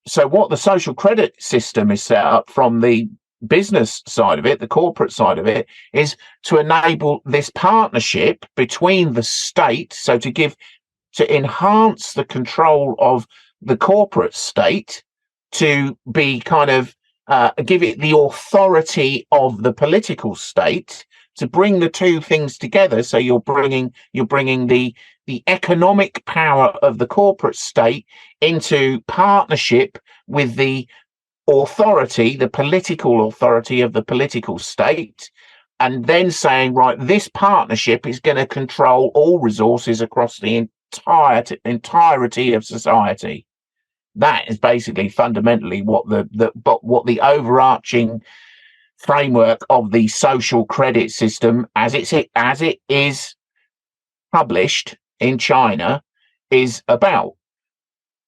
So what the social credit system is set up from the business side of it, the corporate side of it, is to enable this partnership between the state, so to enhance the control of the corporate state, to be kind of give it the authority of the political state, to bring the two things together. So you're bringing the economic power of the corporate state into partnership with the authority, the political authority of the political state, and then saying, right, this partnership is going to control all resources across the entirety of society. That is basically fundamentally what the overarching framework of the social credit system, as it is published in China, is about.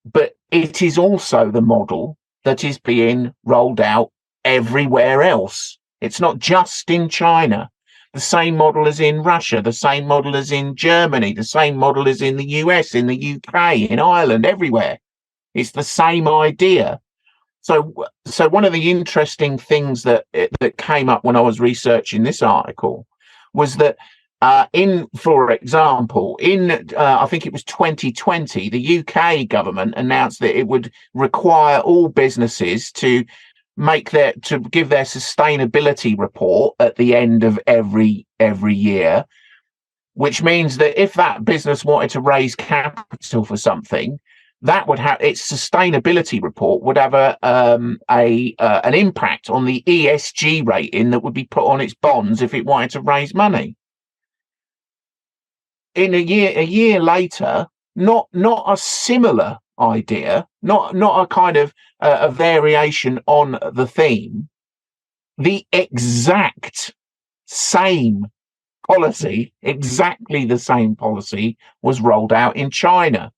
But it is also the model that is being rolled out everywhere else. It's not just in China. The same model as in Russia, the same model as in Germany, the same model as in the US, in the UK, in Ireland, everywhere. It's the same idea. So one of the interesting things that came up when I was researching this article was that for example, I think it was 2020, the UK government announced that it would require all businesses to give their sustainability report at the end of every year, which means that if that business wanted to raise capital for something, that would have its sustainability report would have an impact on the ESG rating that would be put on its bonds if it wanted to raise money. In a year later, not a similar idea, not a kind of a variation on the theme, the exact same policy, exactly the same policy was rolled out in China,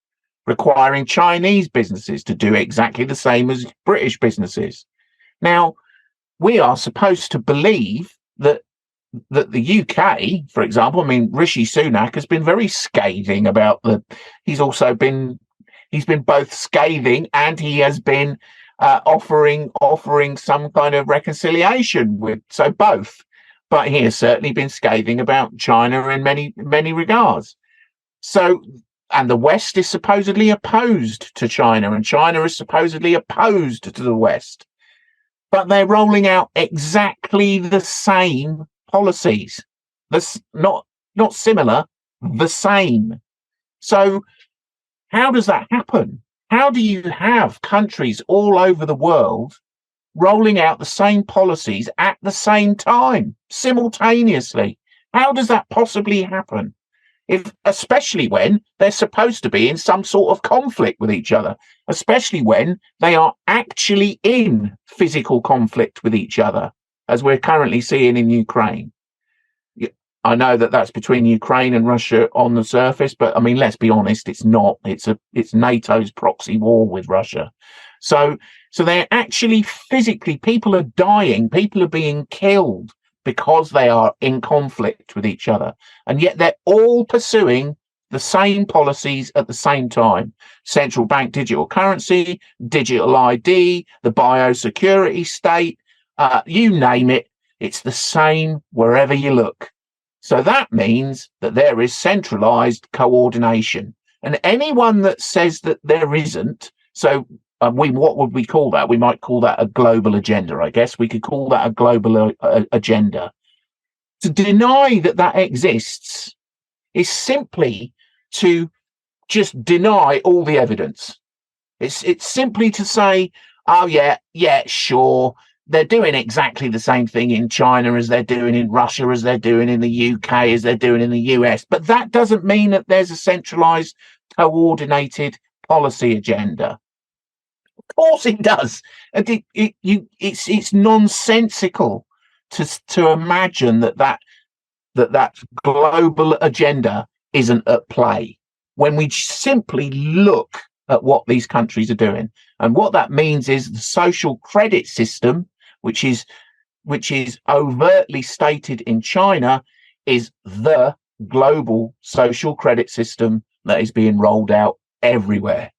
requiring Chinese businesses to do exactly the same as British businesses. Now, we are supposed to believe that the UK, for example, I mean, Rishi Sunak has been very scathing about he's been both scathing and he has been offering some kind of reconciliation so both. But he has certainly been scathing about China in many regards. So, and the West is supposedly opposed to China, and China is supposedly opposed to the West. But they're rolling out exactly the same policies. That's not similar, the same. So how does that happen? How do you have countries all over the world rolling out the same policies at the same time, simultaneously? How does that possibly happen? Especially when they're supposed to be in some sort of conflict with each other, especially when they are actually in physical conflict with each other, as we're currently seeing in Ukraine. I know that that's between Ukraine and Russia on the surface, but I mean, let's be honest, it's not. It's NATO's proxy war with Russia. So they're actually physically, people are dying, people are being killed because they are in conflict with each other. And yet they're all pursuing the same policies at the same time. Central bank digital currency, digital ID, the biosecurity state, you name it, it's the same wherever you look. So that means that there is centralized coordination. And anyone that says that there isn't, so what would we call that? We might call that a global agenda, I guess. We could call that a global agenda. To deny that exists is simply to just deny all the evidence. It's simply to say, oh, yeah, sure, they're doing exactly the same thing in China as they're doing in Russia, as they're doing in the UK, as they're doing in the US. But that doesn't mean that there's a centralized, coordinated policy agenda. Of course it does. And it's nonsensical to imagine that global agenda isn't at play when we simply look at what these countries are doing. And what that means is the social credit system, which is overtly stated in China, is the global social credit system that is being rolled out everywhere.